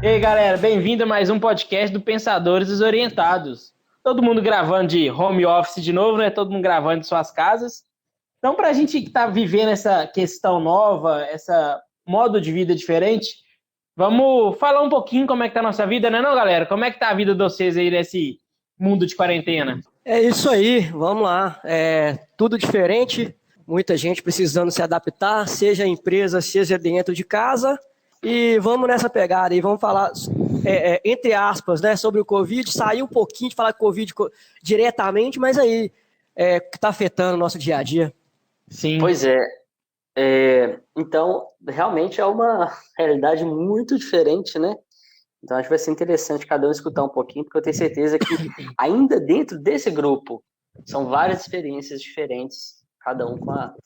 E aí, galera, bem-vindo a mais um podcast do Pensadores Desorientados. Todo mundo gravando de home office de novo, né? Todo mundo gravando de suas casas. Então, para a gente que está vivendo essa questão nova, essa modo de vida diferente, vamos falar um pouquinho como é que tá a nossa vida, né, não, galera? Como é que tá a vida de vocês aí nesse mundo de quarentena? É isso aí, vamos lá. Tudo diferente, muita gente precisando se adaptar, seja empresa, seja dentro de casa. E vamos nessa pegada aí, vamos falar, entre aspas, né, sobre o Covid. Sair um pouquinho de falar Covid diretamente, mas aí, que está afetando o nosso dia a dia. Sim. Pois é, então realmente é uma realidade muito diferente, né? Então acho que vai ser interessante cada um escutar um pouquinho, porque eu tenho certeza que ainda dentro desse grupo são várias experiências diferentes, cada um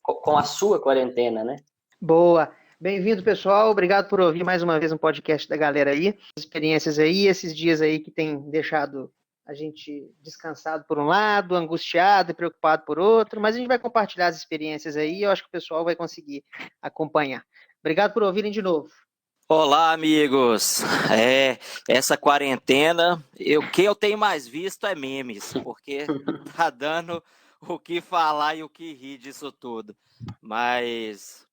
com a sua quarentena, né? Boa. Bem-vindo, pessoal. Obrigado por ouvir mais uma vez um podcast da galera aí. Experiências aí, esses dias aí que tem deixado a gente descansado por um lado, angustiado e preocupado por outro, mas a gente vai compartilhar as experiências aí e eu acho que o pessoal vai conseguir acompanhar. Obrigado por ouvirem de novo. Olá, amigos. Essa quarentena, o que eu tenho mais visto é memes, porque tá dando o que falar e o que rir disso tudo. Mas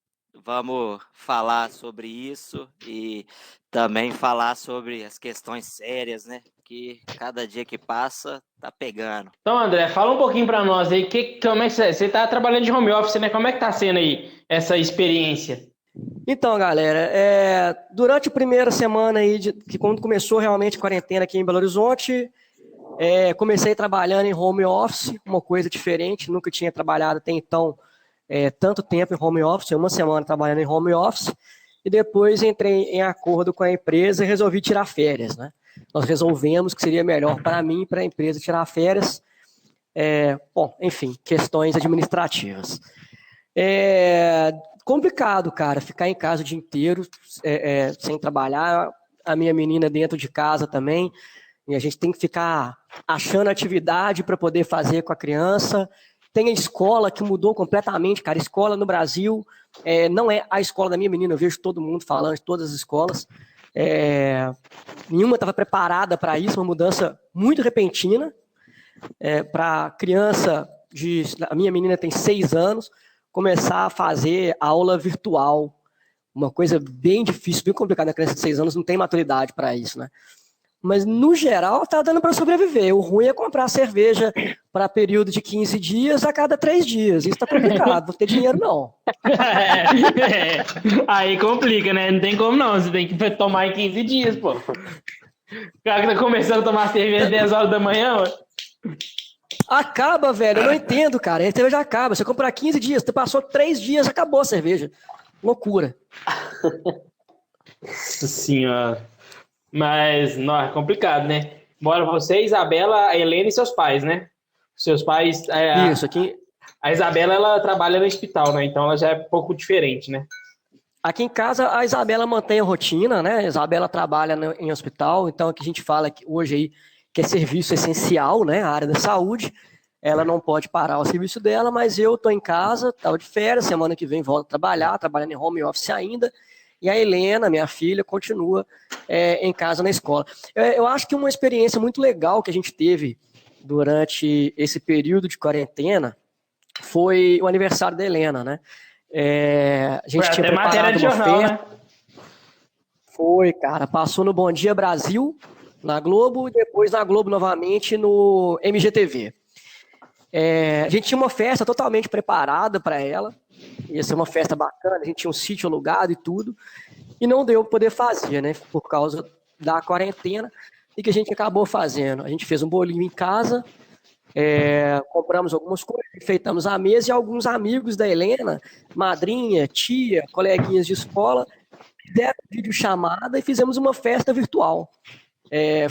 vamos falar sobre isso e também falar sobre as questões sérias, né? Que cada dia que passa tá pegando. Então, André, fala um pouquinho para nós aí, como é que você está trabalhando de home office, né? Como é que tá sendo aí essa experiência? Então, galera, durante a primeira semana aí, que quando começou realmente a quarentena aqui em Belo Horizonte, comecei trabalhando em home office, uma coisa diferente, nunca tinha trabalhado até então tanto tempo em home office, uma semana trabalhando em home office, e depois entrei em acordo com a empresa e resolvi tirar férias, né? Nós resolvemos que seria melhor para mim e para a empresa tirar férias, enfim, questões administrativas. Complicado, cara, ficar em casa o dia inteiro sem trabalhar, a minha menina dentro de casa também, e a gente tem que ficar achando atividade para poder fazer com a criança. Tem a escola que mudou completamente, cara. Escola no Brasil não é a escola da minha menina, eu vejo todo mundo falando de todas as escolas. Nenhuma estava preparada para isso, uma mudança muito repentina. Para criança, a minha menina tem 6 anos, começar a fazer aula virtual. Uma coisa bem difícil, bem complicada. A criança de 6 anos não tem maturidade para isso, né? Mas, no geral, tá dando para sobreviver. O ruim é comprar cerveja para período de 15 dias a cada 3 dias. Isso tá complicado, não tem dinheiro, não. Aí complica, né? Não tem como, não. Você tem que tomar em 15 dias, pô. O cara que tá começando a tomar cerveja às 10 horas da manhã, ó. Acaba, velho. Eu não entendo, cara. A cerveja acaba. Você comprar 15 dias, você passou 3 dias, acabou a cerveja. Loucura. Sim, ó. Mas, não, é complicado, né? Bora você, Isabela, a Helena e seus pais, né? Seus pais... Isso, aqui... A Isabela, ela trabalha no hospital, né? Então ela já é um pouco diferente, né? Aqui em casa, a Isabela mantém a rotina, né? A Isabela trabalha em hospital, então aqui a gente fala que hoje aí que é serviço essencial, né? A área da saúde. Ela não pode parar o serviço dela, mas eu tô em casa, tava de férias, semana que vem volto a trabalhar, trabalhando em home office ainda. E a Helena, minha filha, continua em casa na escola. Eu acho que uma experiência muito legal que a gente teve durante esse período de quarentena foi o aniversário da Helena, né? A gente foi tinha até matéria preparado de uma jornal, festa. né? Foi, cara. Passou no Bom Dia Brasil, na Globo, e depois na Globo novamente no MGTV. A gente tinha uma festa totalmente preparada para ela. Ia ser uma festa bacana, a gente tinha um sítio alugado e tudo. E não deu para poder fazer, né? Por causa da quarentena. E que a gente acabou fazendo? A gente fez um bolinho em casa, compramos algumas coisas, enfeitamos a mesa e alguns amigos da Helena, madrinha, tia, coleguinhas de escola, deram videochamada e fizemos uma festa virtual.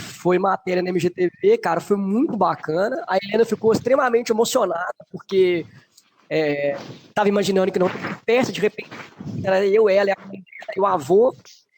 Foi matéria na MGTV, cara, foi muito bacana. A Helena ficou extremamente emocionada, porque estava imaginando que não tinha festa, de repente era eu, ela e o avô,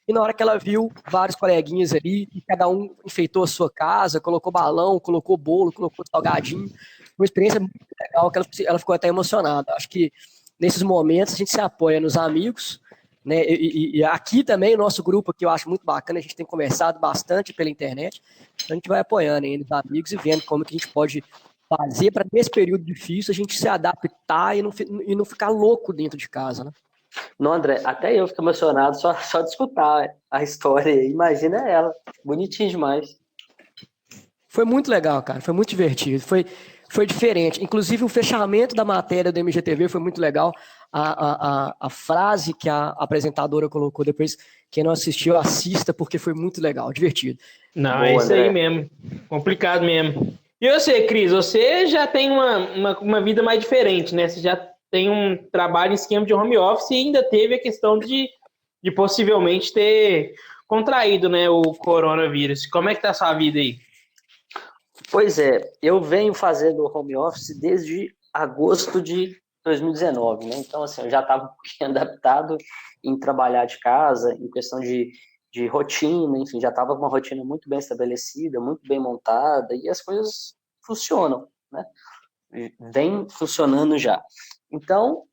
e na hora que ela viu vários coleguinhas ali, e cada um enfeitou a sua casa, colocou balão, colocou bolo, colocou salgadinho, uma experiência muito legal, que ela ficou até emocionada. Acho que nesses momentos a gente se apoia nos amigos, né? E aqui também, o nosso grupo aqui eu acho muito bacana, a gente tem conversado bastante pela internet, então a gente vai apoiando aí os amigos e vendo como que a gente pode fazer para, nesse período difícil, a gente se adaptar e não ficar louco dentro de casa, né? Não, André, até eu fico emocionado só de escutar a história. Imagina ela, bonitinho demais. Foi muito legal, cara, foi muito divertido, foi diferente. Inclusive, o fechamento da matéria do MGTV foi muito legal. A frase que a apresentadora colocou depois, quem não assistiu, assista, porque foi muito legal, divertido. Não, Boa, é isso aí André. mesmo. Complicado mesmo. E você, Cris, você já tem uma vida mais diferente, né? Você já tem um trabalho em esquema de home office e ainda teve a questão de possivelmente ter contraído, né, o coronavírus. Como é que tá a sua vida aí? Pois é, eu venho fazendo home office desde agosto de 2019, né? Então, assim, eu já estava um pouquinho adaptado em trabalhar de casa, em questão de rotina, enfim, já estava com uma rotina muito bem estabelecida, muito bem montada, e as coisas funcionam, né? Vem funcionando já. Então,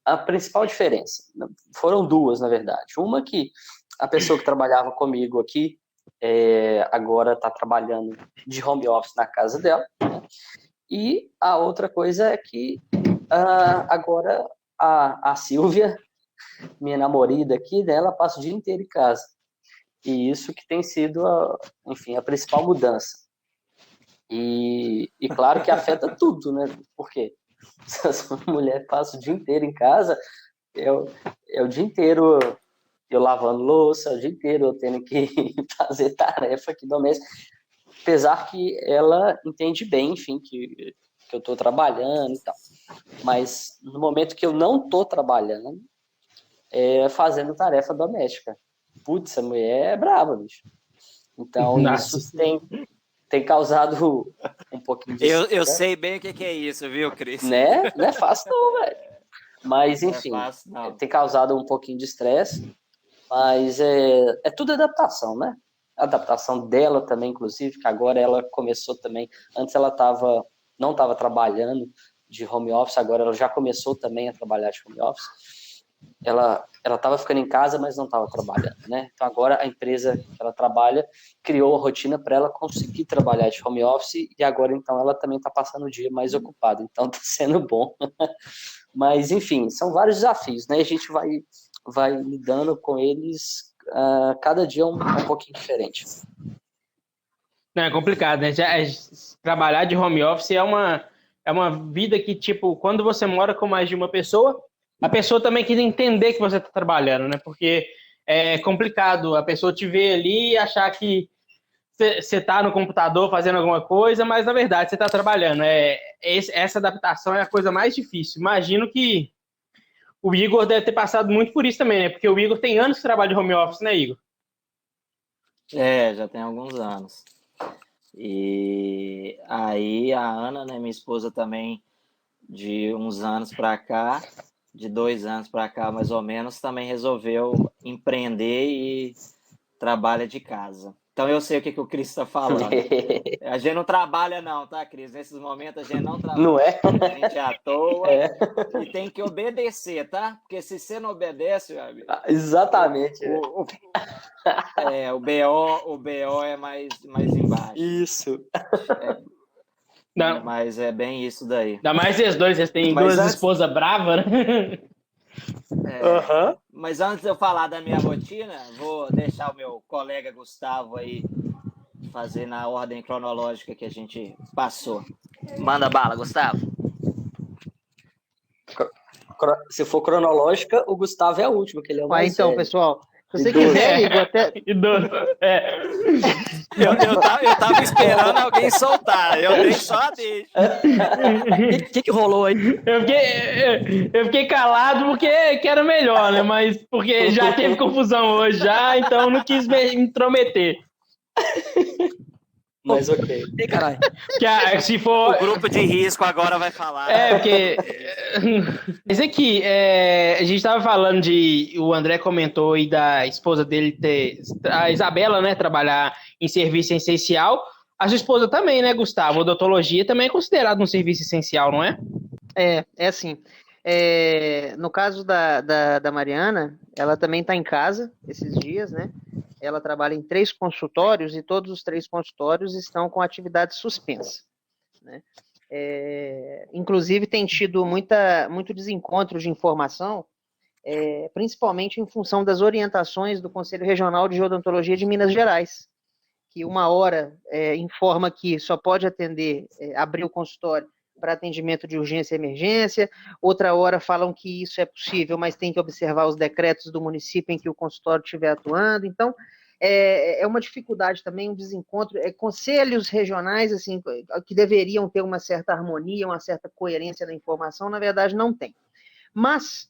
a principal diferença, foram duas, na verdade. Uma que a pessoa que trabalhava comigo aqui, agora está trabalhando de home office na casa dela, né? E a outra coisa é que agora a Silvia, minha namorada aqui, né, ela passa o dia inteiro em casa. E isso que tem sido, enfim, a principal mudança. E claro que afeta tudo, né? Por quê? Se a mulher passa o dia inteiro em casa, é o dia inteiro eu lavando louça, o dia inteiro eu tendo que fazer tarefa aqui doméstica. Apesar que ela entende bem, enfim, que eu estou trabalhando e tal. Mas no momento que eu não estou trabalhando, fazendo tarefa doméstica. Putz, a mulher é brava, bicho. Então, Nossa. isso tem causado um pouquinho de... Eu sei bem o que é isso, viu, Cris? Né? Não é fácil não, velho. Mas, enfim, Não é fácil, não. tem causado um pouquinho de estresse, mas é tudo adaptação, né? A adaptação dela também, inclusive, que agora ela começou também, antes ela não estava trabalhando de home office, agora ela já começou também a trabalhar de home office. Ela estava ficando em casa, mas não estava trabalhando, né? Então agora a empresa que ela trabalha criou a rotina para ela conseguir trabalhar de home office e agora então ela também está passando o dia mais ocupada, então está sendo bom. Mas enfim, são vários desafios, né? A gente vai lidando com eles cada dia um pouquinho diferente. Não, é complicado, né? Trabalhar de home office é uma vida que, tipo, quando você mora com mais de uma pessoa, a pessoa também quer entender que você está trabalhando, né? Porque é complicado a pessoa te ver ali e achar que você está no computador fazendo alguma coisa, mas na verdade você está trabalhando. Essa adaptação é a coisa mais difícil. Imagino que o Igor deve ter passado muito por isso também, né? Porque o Igor tem anos que trabalha de home office, né, Igor? Já tem alguns anos. E aí a Ana, né, minha esposa também, de uns anos para cá, de 2 anos para cá mais ou menos, também resolveu empreender e trabalha de casa. Então eu sei o que o Cris está falando. A gente não trabalha não, tá, Cris? Nesses momentos a gente não trabalha. Não é? A gente é à toa e tem que obedecer, tá? Porque se você não obedece, meu amigo, Exatamente. o BO é mais embaixo. Isso. Mas é bem isso daí. Ainda mais vocês dois, vocês têm duas esposas bravas, né? Mas antes de eu falar da minha rotina, vou deixar o meu colega Gustavo aí fazer na ordem cronológica que a gente passou. Manda bala, Gustavo. Se for cronológica, o Gustavo é o último, que ele é o mais então, velho. pessoal, se você quiser, Igor, até... Idoso. Eu tava esperando alguém soltar, eu dei só a deixa. O que rolou aí? Eu fiquei calado porque era melhor, né? Mas porque já teve confusão hoje já, então não quis me intrometer. Mas ok. Ei, caralho. Se for... O grupo de risco agora vai falar. Porque... Mas aqui, a gente estava falando o André comentou aí da esposa dele a Isabela, né, trabalhar em serviço essencial. A sua esposa também, né, Gustavo? A odontologia também é considerada um serviço essencial, não é? É assim. No caso da Mariana, ela também está em casa esses dias, né? Ela trabalha em 3 consultórios e todos os 3 consultórios estão com atividade suspensa, né? Inclusive tem tido muito desencontro de informação, principalmente em função das orientações do Conselho Regional de Odontologia de Minas Gerais, que uma hora informa que só pode atender, abrir o consultório para atendimento de urgência e emergência, outra hora falam que isso é possível, mas tem que observar os decretos do município em que o consultório estiver atuando. Então, é uma dificuldade também, um desencontro. Conselhos regionais, assim, que deveriam ter uma certa harmonia, uma certa coerência na informação, na verdade, não tem. Mas,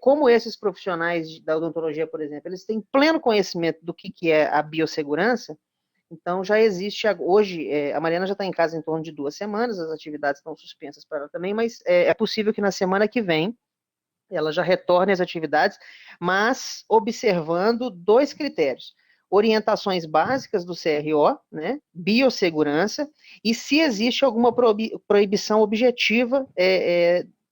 como esses profissionais da odontologia, por exemplo, eles têm pleno conhecimento do que é a biossegurança, então já existe, hoje, a Mariana já está em casa em torno de 2 semanas, as atividades estão suspensas para ela também, mas é possível que na semana que vem ela já retorne às atividades, mas observando 2 critérios: orientações básicas do CRO, né, biossegurança, e se existe alguma proibição objetiva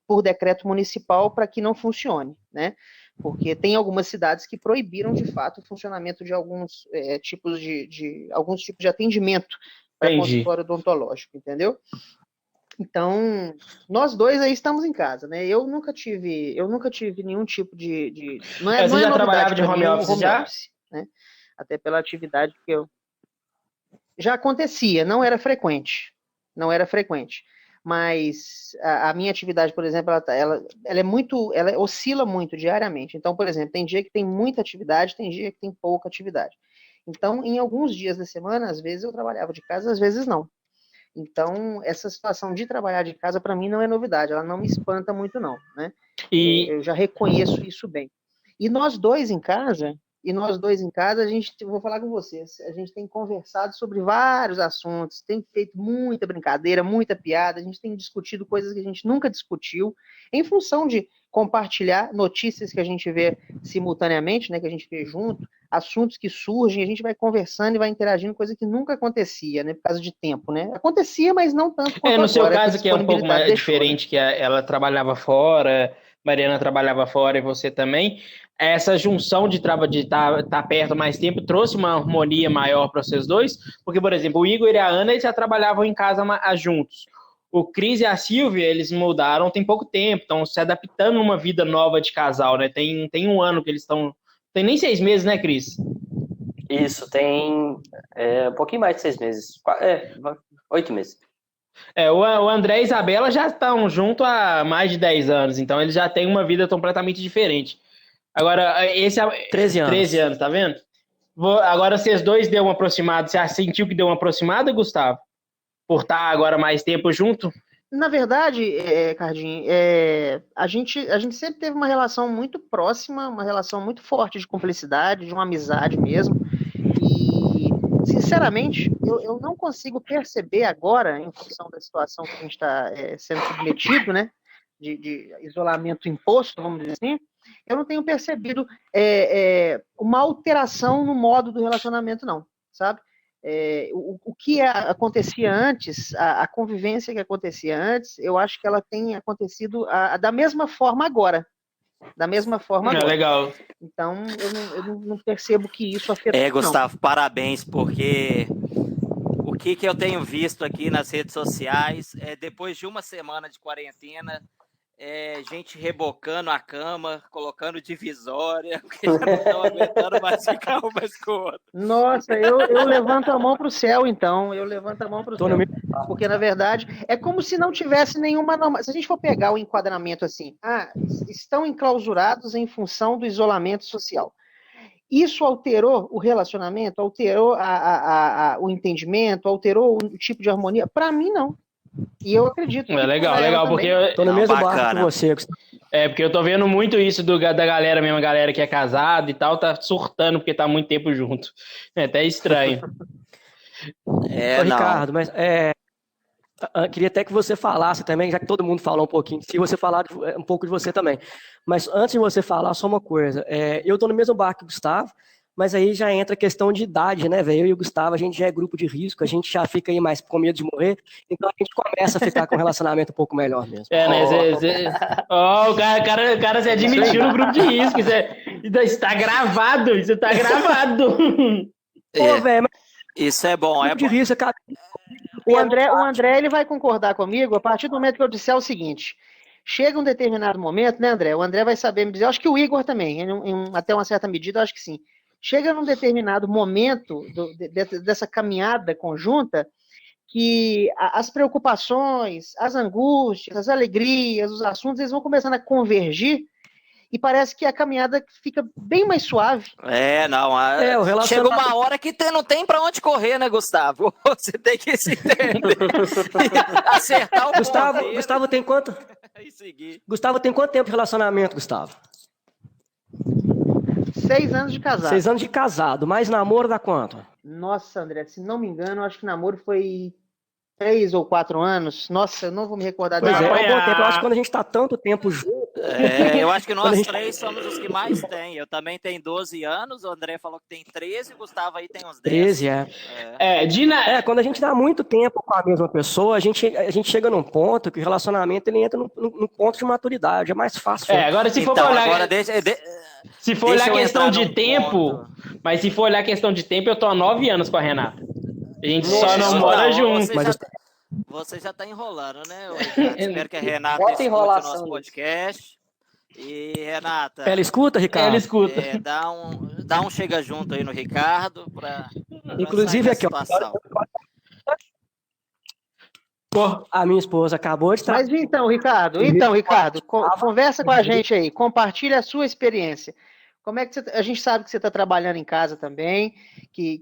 por decreto municipal para que não funcione, né? Porque tem algumas cidades que proibiram, de fato, o funcionamento de alguns tipos de atendimento para consultório odontológico, entendeu? Então, nós 2 aí estamos em casa, né? Eu nunca tive nenhum tipo de não é já trabalhava de pra home mim, office já? office, né? Até pela atividade que eu já acontecia, não era frequente, mas a minha atividade, por exemplo, ela oscila muito diariamente. Então, por exemplo, tem dia que tem muita atividade, tem dia que tem pouca atividade. Então, em alguns dias da semana, às vezes eu trabalhava de casa, às vezes não. Então, essa situação de trabalhar de casa, para mim, não é novidade, ela não me espanta muito, não, né? Eu já reconheço isso bem. E nós dois em casa, vou falar com vocês, a gente tem conversado sobre vários assuntos, tem feito muita brincadeira, muita piada, a gente tem discutido coisas que a gente nunca discutiu, em função de compartilhar notícias que a gente vê simultaneamente, né, que a gente vê junto, assuntos que surgem, a gente vai conversando e vai interagindo, coisa que nunca acontecia, né, por causa de tempo, né? Acontecia, mas não tanto quanto no seu agora, caso, que é um pouco mais deixou, diferente, né? que ela trabalhava fora, Mariana trabalhava fora e você também, essa junção de estar perto mais tempo trouxe uma harmonia maior para vocês dois? Porque, por exemplo, o Igor e a Ana eles já trabalhavam em casa juntos. O Cris e a Silvia, eles mudaram tem pouco tempo, estão se adaptando numa vida nova de casal, né? Tem 1 ano que eles estão... Tem nem 6 meses, né, Cris? Isso, tem um pouquinho mais de 6 meses. 8 meses. O André e a Isabela já estão juntos há mais de 10 anos, então eles já têm uma vida completamente diferente. Agora, esse é 13 anos. 13 anos, tá vendo? Agora vocês dois deu uma aproximada. Você sentiu que deu uma aproximada, Gustavo? Por estar agora mais tempo junto? Na verdade, Cardinho, a gente sempre teve uma relação muito próxima, uma relação muito forte de cumplicidade, de uma amizade mesmo. E, sinceramente, eu não consigo perceber agora, em função da situação que a gente está sendo submetido, né, de isolamento imposto, vamos dizer assim, eu não tenho percebido uma alteração no modo do relacionamento, não, sabe? O que acontecia antes, a convivência que acontecia antes, eu acho que ela tem acontecido da mesma forma agora. Legal. Então, eu não percebo que isso afetou. Gustavo, parabéns, porque o que eu tenho visto aqui nas redes sociais depois de 1 semana de quarentena, gente rebocando a cama, colocando divisória, porque já não estão aguentando mais ficar um mais com o outro. Nossa, eu levanto a mão para o céu, então. Porque, na verdade, é como se não tivesse nenhuma norma. Se a gente for pegar o enquadramento assim, estão enclausurados em função do isolamento social. Isso alterou o relacionamento, alterou o entendimento, alterou o tipo de harmonia? Para mim, não. E eu acredito. Legal, porque eu tô no mesmo barco que você. Porque eu tô vendo muito isso da galera mesmo, a galera que é casada e tal, tá surtando porque tá muito tempo junto. É até estranho. Ricardo, mas queria até que você falasse também, já que todo mundo falou um pouquinho, se você falar um pouco de você também. Mas antes de você falar, só uma coisa. Eu tô no mesmo barco que o Gustavo. mas aí já entra a questão de idade, né, velho? Eu e o Gustavo, a gente já é grupo de risco, a gente já fica aí mais com medo de morrer, então a gente começa a ficar com um relacionamento um pouco melhor mesmo. Né? O cara se admitiu no grupo de risco. Isso tá gravado, isso tá gravado. Pô, velho, mas Isso é bom, é grupo de bom. risco, cara. O André, ele vai concordar comigo a partir do momento que eu disser o seguinte. Chega um determinado momento, né, André? O André vai saber me dizer, eu acho que o Igor também, até uma certa medida, eu acho que sim. Chega num determinado momento dessa caminhada conjunta que as preocupações, as angústias, as alegrias, os assuntos, eles vão começando a convergir e parece que a caminhada fica bem mais suave. Não. O relacionamento... Chega uma hora que não tem pra onde correr, né, Gustavo? Você tem que se entender. Acertar o Gustavo tem quanto? E seguir. Gustavo tem quanto tempo de relacionamento, Gustavo? 6 anos de casado. 6 anos de casado, mais namoro dá quanto? Nossa, André, se não me engano, eu acho que namoro foi 3 ou 4 anos. Nossa, eu não vou me recordar Pois disso. é um bom tempo. Eu acho que quando a gente tá tanto tempo junto... Eu acho que nós três somos os que mais tem. Eu também tenho 12 anos, o André falou que tem 13, o Gustavo aí tem uns 10. 13, quando a gente dá muito tempo com a mesma pessoa, a gente chega num ponto que o relacionamento ele entra num ponto de maturidade, é mais fácil. Agora se for Então, olhar... agora se for olhar eu questão entrar de num tempo, ponto. mas se for olhar questão de tempo, eu tô há 9 anos com a Renata. A gente Nossa, só não mora junto. Você já tá enrolando, né? Eu espero que a Renata Bota escute o enrolação nosso podcast. E, Renata... Ela escuta, Ricardo? Ela escuta. Dá um chega junto aí no Ricardo pra inclusive sair aqui, da situação. A minha esposa acabou de... Mas então, Ricardo, conversa com a gente aí, compartilha a sua experiência. Como é que a gente sabe que você está trabalhando em casa também, que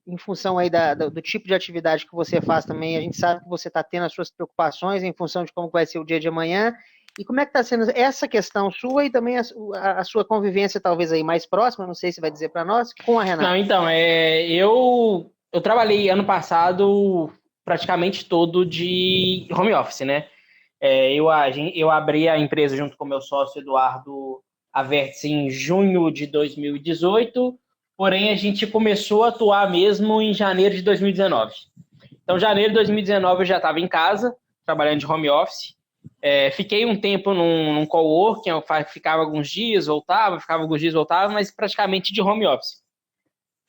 em função aí do tipo de atividade que você faz também, a gente sabe que você está tendo as suas preocupações em função de como vai ser o dia de amanhã. E como é que está sendo essa questão sua e também a sua convivência talvez aí mais próxima, não sei se vai dizer para nós, com a Renata? Não, então, eu trabalhei ano passado praticamente todo de home office, né? Eu abri a empresa junto com meu sócio Eduardo, a Vértice, em junho de 2018, porém a gente começou a atuar mesmo em janeiro de 2019. Então, janeiro de 2019 eu já estava em casa, trabalhando de home office. Fiquei um tempo num coworking, eu ficava alguns dias, voltava, mas praticamente de home office.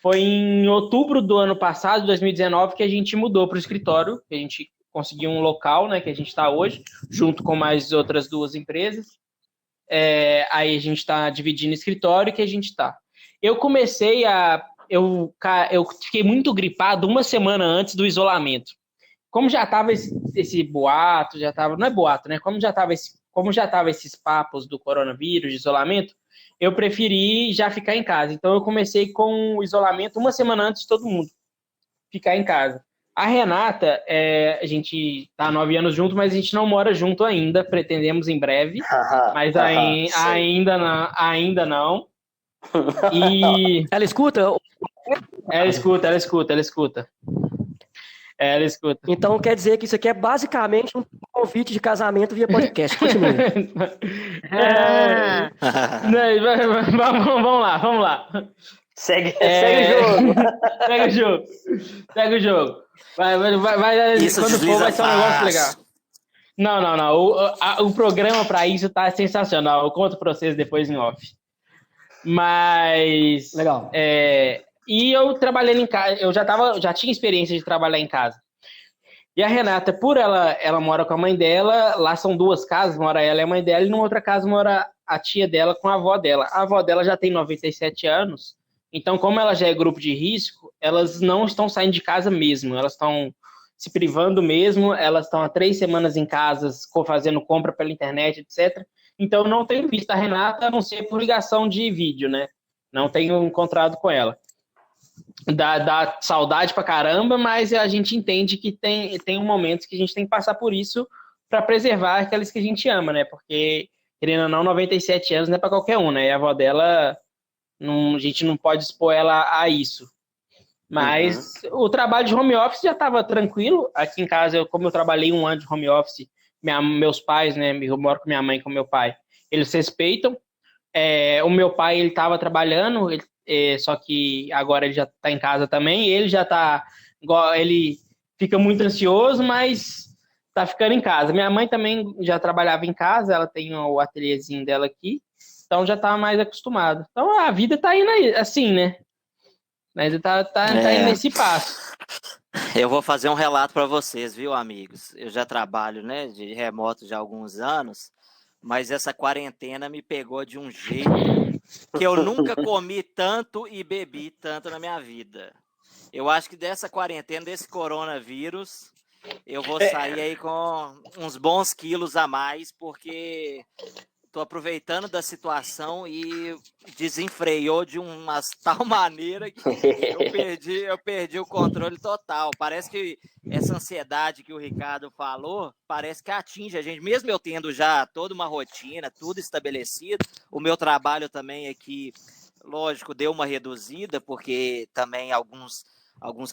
Foi em outubro do ano passado, 2019, que a gente mudou para o escritório, que a gente conseguiu um local, né, que a gente está hoje, junto com mais outras 2 empresas. Aí a gente está dividindo o escritório que a gente está. Eu fiquei muito gripado 1 semana antes do isolamento. Como já estava esse boato, não é boato, né? Como já estava esses papos do coronavírus, de isolamento, eu preferi já ficar em casa. Então eu comecei com o isolamento 1 semana antes de todo mundo ficar em casa. A Renata, a gente está há 9 anos junto, mas a gente não mora junto ainda. Pretendemos em breve, mas ainda não. E ela escuta? Ela escuta. Ela escuta. Então quer dizer que isso aqui é basicamente um convite de casamento via podcast. Continue. Vamos lá. Segue o jogo. Segue o jogo. Vai, isso quando for, vai ser um negócio legal. Não. O programa para isso tá sensacional. Eu conto para vocês depois em off. Mas... Legal. E eu trabalhando em casa, eu já tinha experiência de trabalhar em casa. E a Renata, por ela mora com a mãe dela, lá são 2 casas, mora ela e a mãe dela, e numa outra casa mora a tia dela com a avó dela. A avó dela já tem 97 anos, então como ela já é grupo de risco, elas não estão saindo de casa mesmo, elas estão se privando mesmo, elas estão há 3 semanas em casa, fazendo compra pela internet, etc. Então não tenho visto a Renata, a não ser por ligação de vídeo, né? Não tenho encontrado com ela. Dá saudade pra caramba, mas a gente entende que tem momentos que a gente tem que passar por isso para preservar aqueles que a gente ama, né? Porque, querendo ou não, 97 anos não é para qualquer um, né? E a avó dela, a gente não pode expor ela a isso. Mas o trabalho de home office já estava tranquilo. Aqui em casa, como eu trabalhei 1 ano de home office, meus pais, né? Eu moro com minha mãe e com meu pai. Eles respeitam. O meu pai, ele estava trabalhando, só que agora ele já está em casa também, ele já está, ele fica muito ansioso, mas tá ficando em casa. Minha mãe também já trabalhava em casa, ela tem o ateliêzinho dela aqui, então já tá mais acostumado. Então a vida tá indo aí, assim, né? Ainda tá indo nesse passo. Eu vou fazer um relato para vocês, viu, amigos? Eu já trabalho, né, de remoto já há alguns anos, mas essa quarentena me pegou de um jeito que eu nunca comi tanto e bebi tanto na minha vida. Eu acho que dessa quarentena, desse coronavírus, eu vou sair aí com uns bons quilos a mais, porque tô aproveitando da situação e desenfreou de uma tal maneira que eu perdi o controle total. Parece que essa ansiedade que o Ricardo falou, parece que atinge a gente. Mesmo eu tendo já toda uma rotina, tudo estabelecido, o meu trabalho também aqui, lógico, deu uma reduzida, porque também alguns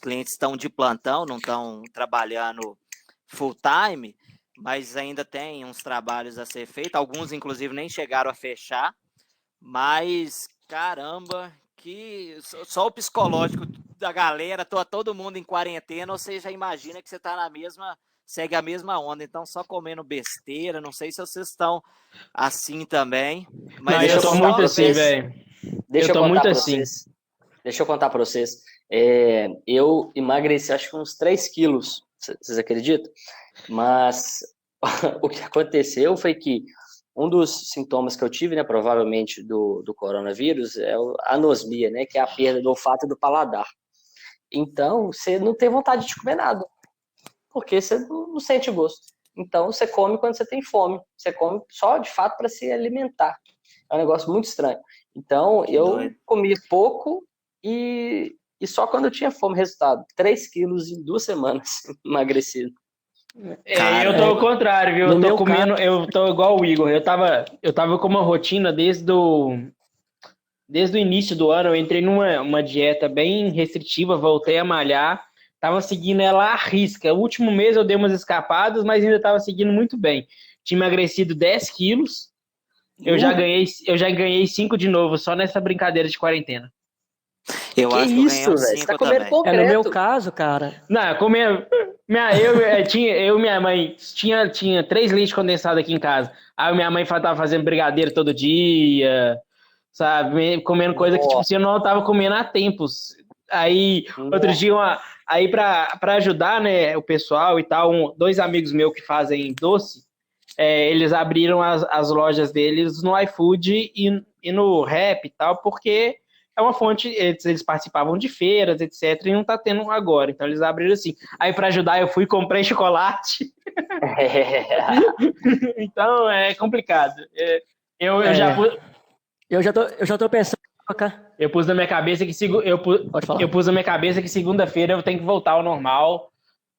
clientes estão de plantão, não estão trabalhando full time, mas ainda tem uns trabalhos a ser feitos, alguns inclusive nem chegaram a fechar, mas caramba, que só o psicológico da galera, todo mundo em quarentena, ou você já imagina que você tá segue a mesma onda, então só comendo besteira, não sei se vocês estão assim também, mas Não, eu tô muito assim, velho. Deixa Eu eu tô contar muito para assim. vocês. Deixa eu contar para vocês. Eu emagreci acho que uns 3 quilos, vocês acreditam? Mas o que aconteceu foi que um dos sintomas que eu tive, né, provavelmente do coronavírus, é a anosmia, né, que é a perda do olfato e do paladar. Então, você não tem vontade de comer nada, porque você não sente gosto. Então, você come quando você tem fome. Você come só, de fato, para se alimentar. É um negócio muito estranho. Então, eu comi pouco e só quando eu tinha fome. Resultado, 3 quilos em 2 semanas emagrecido. Eu tô ao contrário, viu? Eu tô comendo, eu tô igual o Igor. Eu tava com uma rotina desde o início do ano. Eu entrei numa dieta bem restritiva, voltei a malhar, tava seguindo ela à risca. O último mês eu dei umas escapadas, mas ainda tava seguindo muito bem. Tinha emagrecido 10 quilos, eu já ganhei 5 de novo, só nessa brincadeira de quarentena. Eu que acho que eu ganhei isso, uns velho? Você tá 5 comendo também. concreto. No meu caso, cara. Não, eu comia. Eu e minha mãe tinha 3 leites condensados aqui em casa. Aí minha mãe tava fazendo brigadeiro todo dia, sabe? Comendo coisa que, tipo assim, eu não tava comendo há tempos. Aí, outro dia, aí pra ajudar, né, o pessoal e tal, 2 amigos meus que fazem doce, eles abriram as lojas deles no iFood e no Rap e tal, porque é uma fonte, eles participavam de feiras, etc, e não tá tendo agora, então eles abriram assim. Aí para ajudar eu fui e comprei chocolate. Então é complicado. Eu já tô pensando em colocar. eu pus na minha cabeça que Pode falar. eu pus na minha cabeça que segunda-feira eu tenho que voltar ao normal,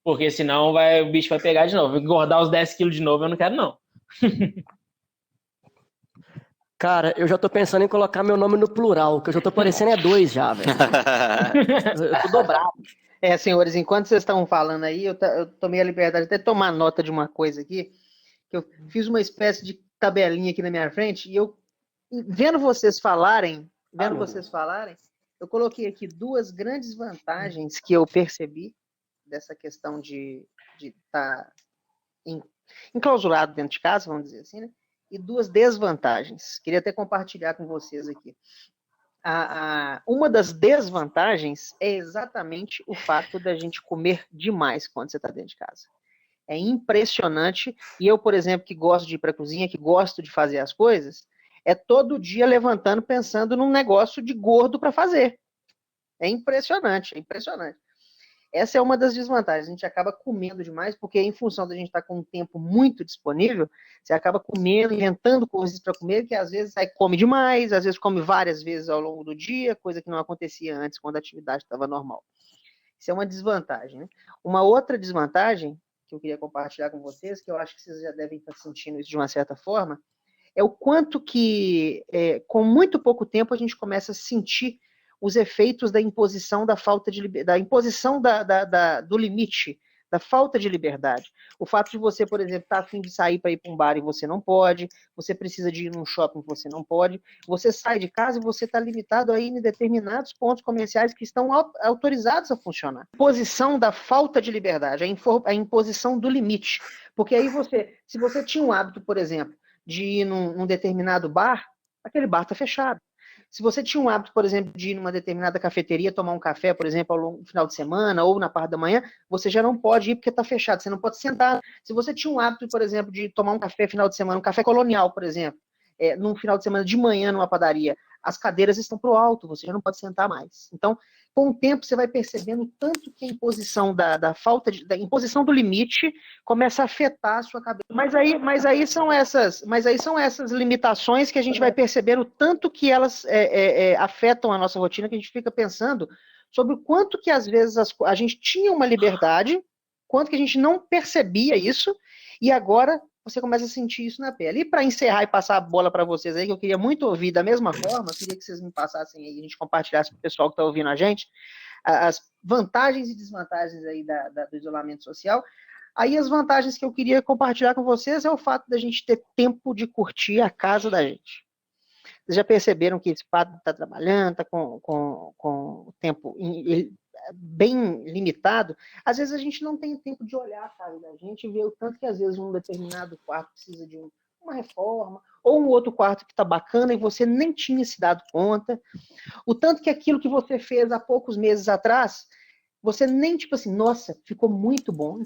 porque senão o bicho vai pegar de novo. Engordar os 10 quilos de novo eu não quero, não. Cara, eu já tô pensando em colocar meu nome no plural, que eu já tô parecendo 2 já, velho. Eu tô dobrado. Senhores, enquanto vocês estavam falando aí, eu tomei a liberdade de até tomar nota de uma coisa aqui, que eu fiz uma espécie de tabelinha aqui na minha frente, e eu, vendo vocês falarem, eu coloquei aqui 2 grandes vantagens que eu percebi dessa questão de estar enclausurado dentro de casa, vamos dizer assim, né? E 2 desvantagens. Queria até compartilhar com vocês aqui. Uma das desvantagens é exatamente o fato da gente comer demais quando você está dentro de casa. É impressionante. E eu, por exemplo, que gosto de ir para a cozinha, que gosto de fazer as coisas, é todo dia levantando, pensando num negócio de gordo para fazer. É impressionante, é impressionante. Essa é uma das desvantagens. A gente acaba comendo demais, porque em função da gente estar com um tempo muito disponível, você acaba comendo, inventando coisas para comer, que às vezes aí come demais, às vezes come várias vezes ao longo do dia, coisa que não acontecia antes, quando a atividade estava normal. Isso é uma desvantagem, né? Uma outra desvantagem que eu queria compartilhar com vocês, que eu acho que vocês já devem estar sentindo isso de uma certa forma, é o quanto que, com muito pouco tempo, a gente começa a sentir os efeitos da imposição da falta de da imposição do limite da falta de liberdade. O fato de você, por exemplo, estar a fim de sair para ir para um bar e você não pode, você precisa de ir num shopping e você não pode, você sai de casa e você está limitado aí em determinados pontos comerciais que estão autorizados a funcionar. A imposição da falta de liberdade, a imposição do limite. Porque aí se você tinha um hábito, por exemplo, de ir num determinado bar, aquele bar está fechado. Se você tinha um hábito, por exemplo, de ir numa determinada cafeteria, tomar um café, por exemplo, ao longo do final de semana ou na parte da manhã, você já não pode ir porque está fechado, você não pode sentar. Se você tinha um hábito, por exemplo, de tomar um café final de semana, um café colonial, por exemplo, num final de semana de manhã numa padaria, as cadeiras estão para o alto, você já não pode sentar mais. Então, com o tempo, você vai percebendo tanto que a imposição da imposição do limite começa a afetar a sua cabeça. Mas aí são essas limitações que a gente vai percebendo tanto que elas afetam a nossa rotina, que a gente fica pensando sobre o quanto que às vezes a gente tinha uma liberdade, quanto que a gente não percebia isso, e agora você começa a sentir isso na pele. E para encerrar e passar a bola para vocês aí, que eu queria muito ouvir da mesma forma, eu queria que vocês me passassem aí, a gente compartilhasse com o pessoal que está ouvindo a gente, as vantagens e desvantagens aí do isolamento social. Aí as vantagens que eu queria compartilhar com vocês é o fato da gente ter tempo de curtir a casa da gente. Vocês já perceberam que esse fato de estar trabalhando, está com o tempo bem limitado, às vezes a gente não tem tempo de olhar a casa da gente e ver o tanto que às vezes um determinado quarto precisa de uma reforma, ou um outro quarto que está bacana e você nem tinha se dado conta, o tanto que aquilo que você fez há poucos meses atrás, você nem, tipo assim, nossa, ficou muito bom.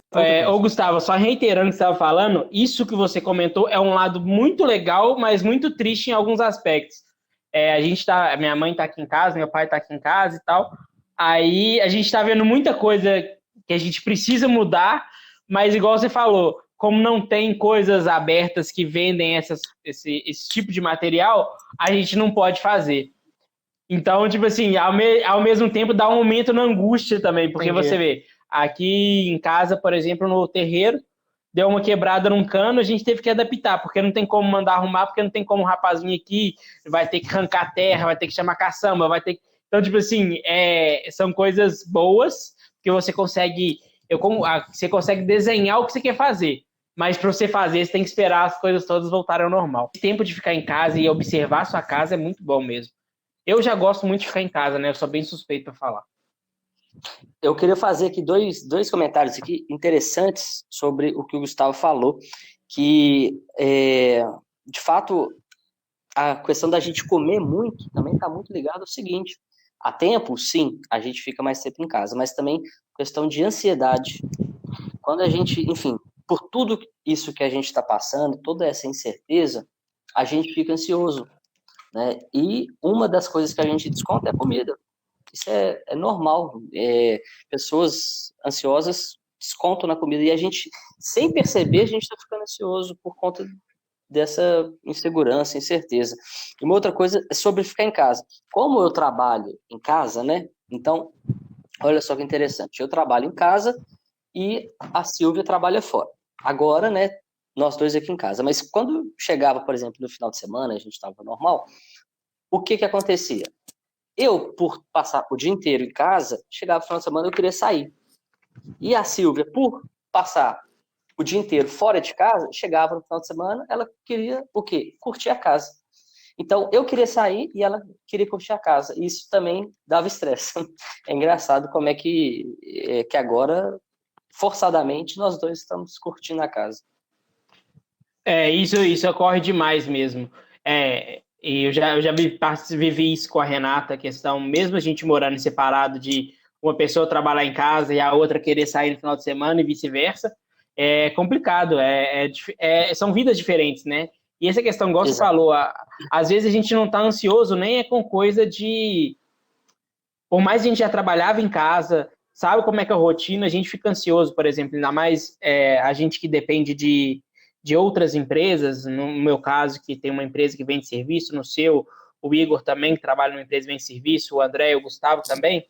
Ô Gustavo, só reiterando o que você estava falando, isso que você comentou é um lado muito legal, mas muito triste em alguns aspectos. Minha mãe está aqui em casa, meu pai está aqui em casa e tal, aí a gente está vendo muita coisa que a gente precisa mudar, mas igual você falou, como não tem coisas abertas que vendem esse tipo de material, a gente não pode fazer. Então, tipo assim, ao mesmo tempo dá um aumento na angústia também, porque Entendi. Você vê, aqui em casa, por exemplo, no terreiro, deu uma quebrada num cano, a gente teve que adaptar, porque não tem como mandar arrumar, porque não tem como o rapazinho aqui, vai ter que arrancar terra, vai ter que chamar caçamba, vai ter que... Então, tipo assim, são coisas boas que você consegue desenhar o que você quer fazer, mas para você fazer, você tem que esperar as coisas todas voltarem ao normal. O tempo de ficar em casa e observar a sua casa é muito bom mesmo. Eu já gosto muito de ficar em casa, né? Eu sou bem suspeito para falar. Eu queria fazer aqui dois comentários aqui interessantes sobre o que o Gustavo falou, que, de fato, a questão da gente comer muito também está muito ligada ao seguinte: há tempo, sim, a gente fica mais tempo em casa, mas também questão de ansiedade. Quando a gente, enfim, por tudo isso que a gente está passando, toda essa incerteza, a gente fica ansioso, né? E uma das coisas que a gente desconta é a comida. Isso é normal. Pessoas ansiosas descontam na comida e a gente, sem perceber, a gente está ficando ansioso por conta dessa insegurança, incerteza. E uma outra coisa é sobre ficar em casa. Como eu trabalho em casa, né? Então, olha só que interessante. Eu trabalho em casa e a Silvia trabalha fora. Agora, né? Nós dois aqui em casa. Mas quando chegava, por exemplo, no final de semana, a gente estava normal, o que acontecia? Eu, por passar o dia inteiro em casa, chegava no final de semana, eu queria sair. E a Silvia, por passar o dia inteiro fora de casa, chegava no final de semana, ela queria o quê? Curtir a casa. Então, eu queria sair e ela queria curtir a casa. Isso também dava estresse. É engraçado como é que agora, forçadamente, nós dois estamos curtindo a casa. Isso ocorre demais mesmo. E eu já vivi isso com a Renata, a questão, mesmo a gente morando separado, de uma pessoa trabalhar em casa e a outra querer sair no final de semana e vice-versa, é complicado, são vidas diferentes, né? E essa questão, igual você falou, às vezes a gente não está ansioso, nem é com coisa de... Por mais que a gente já trabalhava em casa, sabe como é que é a rotina, a gente fica ansioso, por exemplo, ainda mais a gente que depende de outras empresas, no meu caso, que tem uma empresa que vende serviço, no seu, o Igor também, que trabalha numa empresa que vende serviço, o André e o Gustavo também,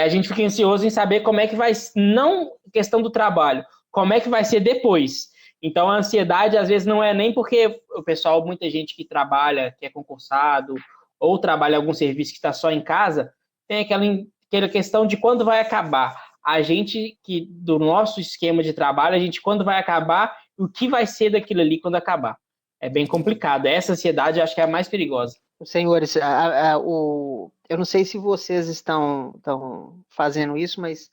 a gente fica ansioso em saber como é que vai, não questão do trabalho, como é que vai ser depois. Então, a ansiedade, às vezes, não é nem porque o pessoal, muita gente que trabalha, que é concursado, ou trabalha em algum serviço que está só em casa, tem aquela questão de quando vai acabar. a gente que do nosso esquema de trabalho, a gente quando vai acabar, o que vai ser daquilo ali quando acabar. É bem complicado. Essa ansiedade eu acho que é a mais perigosa. Senhores, eu não sei se vocês estão fazendo isso, mas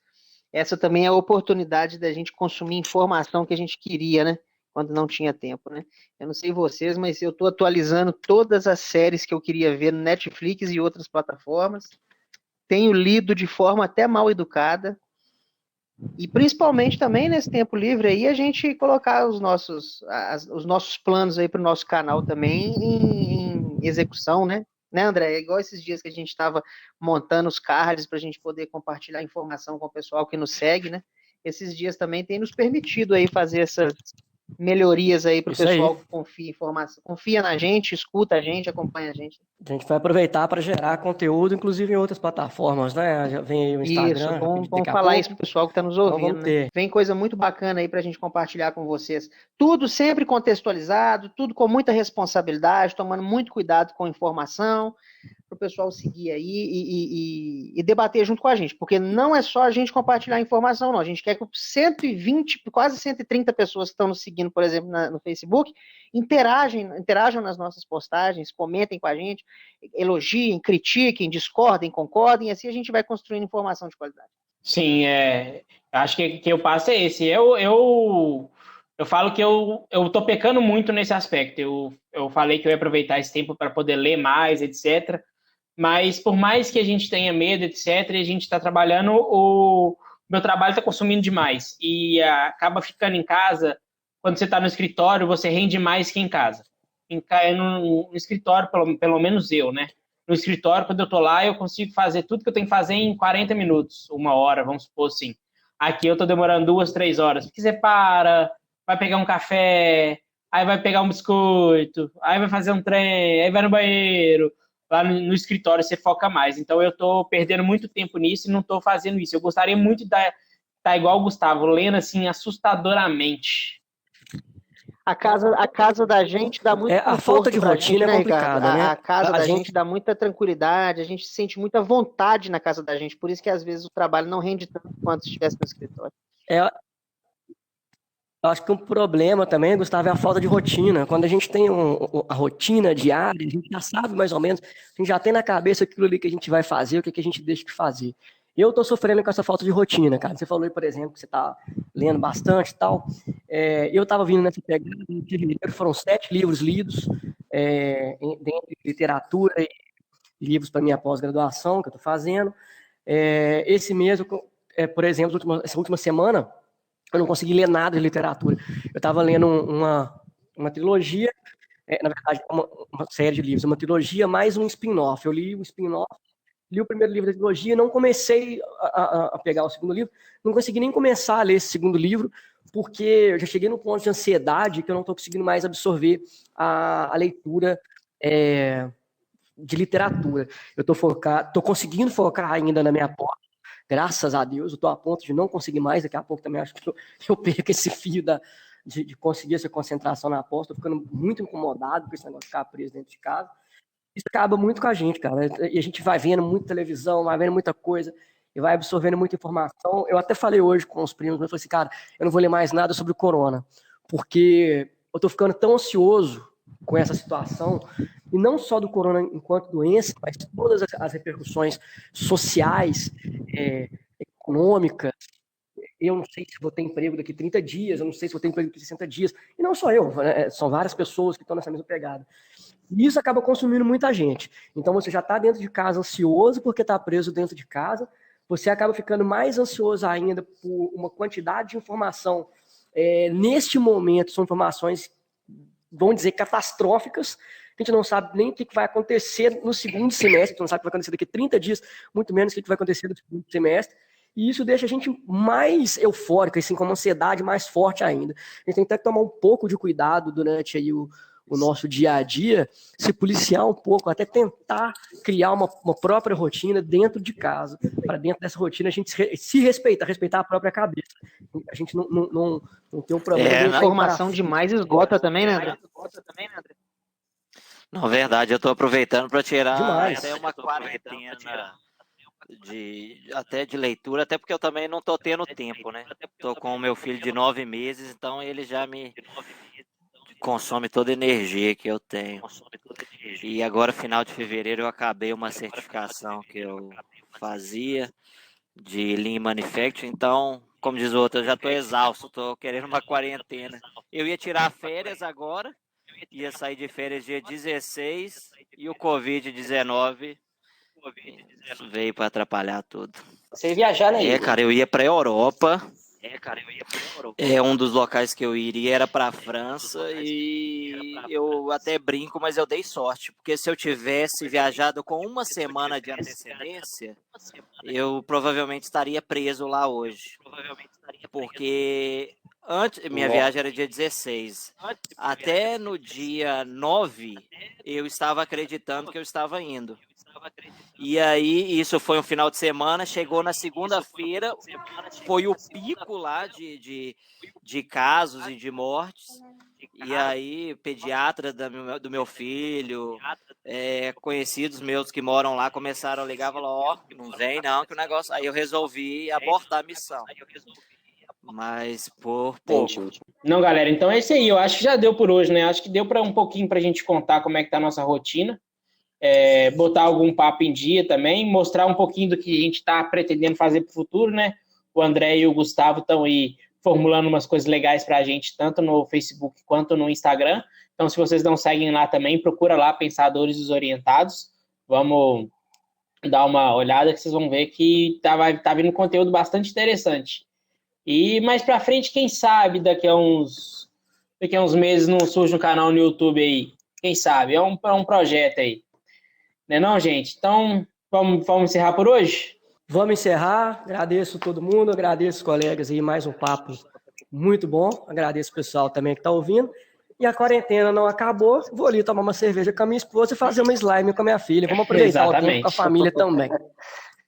essa também é a oportunidade da gente consumir informação que a gente queria, né? Quando não tinha tempo, né? Eu não sei vocês, mas eu estou atualizando todas as séries que eu queria ver no Netflix e outras plataformas. Tenho lido de forma até mal educada. E principalmente também nesse tempo livre aí, a gente colocar os nossos planos aí para o nosso canal também em execução, né? Né, André? É igual esses dias que a gente estava montando os cards para a gente poder compartilhar informação com o pessoal que nos segue, né? Esses dias também tem nos permitido aí fazer essas melhorias aí para o pessoal que confia em informação, confia na gente, escuta a gente, acompanha a gente. A gente vai aproveitar para gerar conteúdo, inclusive em outras plataformas, né? Já vem aí o Instagram. Isso, vamos falar isso para o pessoal que está nos ouvindo, então, né? Vem coisa muito bacana aí para a gente compartilhar com vocês. Tudo sempre contextualizado, tudo com muita responsabilidade, tomando muito cuidado com a informação, para o pessoal seguir aí e debater junto com a gente, porque não é só a gente compartilhar a informação, não. A gente quer que 120, quase 130 pessoas que estão nos seguindo, por exemplo, no Facebook, interajam nas nossas postagens, comentem com a gente, elogiem, critiquem, discordem, concordem, e assim a gente vai construindo informação de qualidade. Sim, acho que o passo é esse. Eu falo que eu tô pecando muito nesse aspecto. Eu falei que eu ia aproveitar esse tempo para poder ler mais, etc. Mas por mais que a gente tenha medo, etc., e a gente está trabalhando, o meu trabalho está consumindo demais. E acaba ficando em casa, quando você está no escritório, você rende mais que em casa. No escritório, pelo menos eu, né? No escritório, quando eu estou lá, eu consigo fazer tudo que eu tenho que fazer em 40 minutos, 1 hora, vamos supor assim. Aqui eu estou demorando 2, 3 horas. Porque você para, vai pegar um café, aí vai pegar um biscoito, aí vai fazer um trem, aí vai no banheiro. Lá no escritório você foca mais. Então eu estou perdendo muito tempo nisso e não estou fazendo isso. Eu gostaria muito de estar igual o Gustavo, lendo assim assustadoramente. A casa da gente dá muito a falta de rotina gente, é complicada, né? A casa da gente dá muita tranquilidade, a gente sente muita vontade na casa da gente, por isso que às vezes o trabalho não rende tanto quanto se estivesse no escritório. Eu acho que um problema também, Gustavo, é a falta de rotina. Quando a gente tem a rotina diária, a gente já sabe mais ou menos, a gente já tem na cabeça aquilo ali que a gente vai fazer, o que a gente deixa de fazer. Eu tô sofrendo com essa falta de rotina, cara. Você falou aí, por exemplo, que você tá lendo bastante e tal. Eu tava vindo nessa pegada, em fevereiro foram 7 livros lidos, dentro de literatura e livros para minha pós-graduação que eu tô fazendo. Esse mês, por exemplo, essa última semana, eu não consegui ler nada de literatura. Eu estava lendo uma trilogia, na verdade, uma série de livros, uma trilogia mais um spin-off. Eu li o spin-off, li o primeiro livro da trilogia, não comecei a pegar o segundo livro, não consegui nem começar a ler esse segundo livro, porque eu já cheguei num ponto de ansiedade que eu não estou conseguindo mais absorver a leitura de literatura. Eu estou conseguindo focar ainda na minha pós. Graças a Deus, eu estou a ponto de não conseguir mais, daqui a pouco também acho que eu perco esse fio de conseguir essa concentração na pós, estou ficando muito incomodado com esse negócio de ficar preso dentro de casa. Isso acaba muito com a gente, cara, e a gente vai vendo muita televisão, vai vendo muita coisa, e vai absorvendo muita informação. Eu até falei hoje com os primos, eu falei assim, cara, eu não vou ler mais nada sobre o corona, porque eu estou ficando tão ansioso com essa situação, e não só do corona enquanto doença, mas todas as repercussões sociais, econômicas. Eu não sei se vou ter emprego daqui 30 dias, eu não sei se vou ter emprego daqui 60 dias, e não só eu, são várias pessoas que estão nessa mesma pegada. E isso acaba consumindo muita gente. Então você já está dentro de casa ansioso porque está preso dentro de casa, você acaba ficando mais ansioso ainda por uma quantidade de informação. Neste momento, são informações, vamos dizer, catastróficas. A gente não sabe nem o que vai acontecer no segundo semestre, a gente não sabe o que vai acontecer daqui a 30 dias, muito menos o que vai acontecer no segundo semestre. E isso deixa a gente mais eufórico, assim, com uma ansiedade mais forte ainda. A gente tem que tomar um pouco de cuidado durante aí o nosso dia a dia, se policiar um pouco, até tentar criar uma própria rotina dentro de casa. Para dentro dessa rotina a gente se respeitar a própria cabeça. A gente não tem um problema. Informação demais esgota também, né, André? Não, verdade, eu tô aproveitando para tirar Demais. até uma quarentena até de leitura, até porque eu também não tô tendo tempo, né? Tô com o meu filho de 9 meses, então ele já me consome toda a energia que eu tenho. E agora, final de fevereiro, eu acabei uma certificação que eu fazia de Lean Manufacturing, então, como diz o outro, eu já estou exausto, estou querendo uma quarentena. Eu ia tirar férias agora, ia sair de férias dia 16 e o Covid-19 veio para atrapalhar tudo. Você ia viajar, né, Igor? Cara, eu ia para a Europa. Um dos locais que eu iria era para a França e eu até brinco, mas eu dei sorte, porque se eu tivesse viajado com uma semana de antecedência, eu provavelmente estaria preso lá hoje. Porque minha viagem era dia 16. Até no dia 9, eu estava acreditando que eu estava indo. E aí, isso foi um final de semana, chegou na segunda-feira, foi o pico lá de casos e de mortes. E aí, pediatra do meu filho, conhecidos meus que moram lá, começaram a ligar e falaram, não vem não, que o negócio... Aí eu resolvi abortar a missão. Mas por pouco. Não, galera, então é isso aí. Eu acho que já deu por hoje, né? Acho que deu para um pouquinho para a gente contar como é que tá a nossa rotina. Botar algum papo em dia também, mostrar um pouquinho do que a gente está pretendendo fazer para o futuro, né? O André e o Gustavo estão aí formulando umas coisas legais para a gente, tanto no Facebook quanto no Instagram. Então, se vocês não seguem lá também, procura lá Pensadores Desorientados. Vamos dar uma olhada que vocês vão ver que tá vindo conteúdo bastante interessante. E mais para frente, quem sabe, daqui a uns meses não surge um canal no YouTube aí. Quem sabe? É um projeto aí. Não é não, gente? Então, vamos encerrar por hoje? Vamos encerrar. Agradeço todo mundo, agradeço os colegas aí, mais um papo muito bom. Agradeço o pessoal também que está ouvindo. E a quarentena não acabou. Vou ali tomar uma cerveja com a minha esposa e fazer uma slime com a minha filha. Vamos aproveitar o tempo com a família também.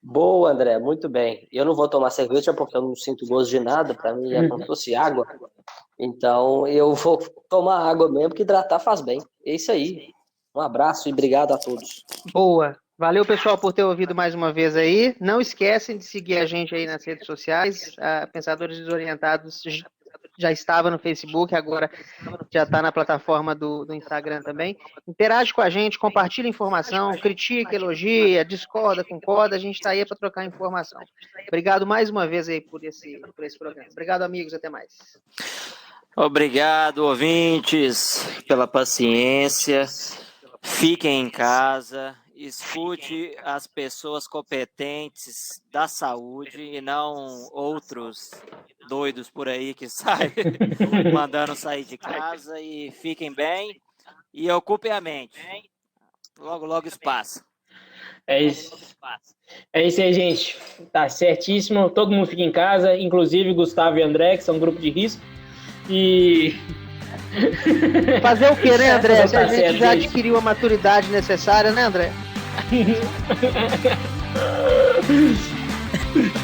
Boa, André, muito bem. Eu não vou tomar cerveja porque eu não sinto gosto de nada. Para mim é como se fosse água. Então, eu vou tomar água mesmo, que hidratar faz bem. É isso aí. Um abraço e obrigado a todos. Boa. Valeu, pessoal, por ter ouvido mais uma vez aí. Não esquecem de seguir a gente aí nas redes sociais. Pensadores Desorientados já estava no Facebook, agora já está na plataforma do Instagram também. Interage com a gente, compartilha informação, critica, elogia, discorda, concorda. A gente está aí para trocar informação. Obrigado mais uma vez aí por esse programa. Obrigado, amigos. Até mais. Obrigado, ouvintes, pela paciência. Fiquem em casa, escute as pessoas competentes da saúde e não outros doidos por aí que saem mandando sair de casa, e fiquem bem e ocupem a mente. Logo, logo isso passa. É isso aí, gente. Tá certíssimo. Todo mundo fica em casa, inclusive Gustavo e André, que são um grupo de risco. E... Fazer o que, né, André? Se a gente já adquiriu a maturidade necessária, né, André?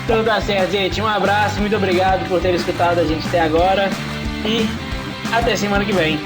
Então tá certo, gente. Um abraço, muito obrigado por ter escutado a gente até agora e até semana que vem.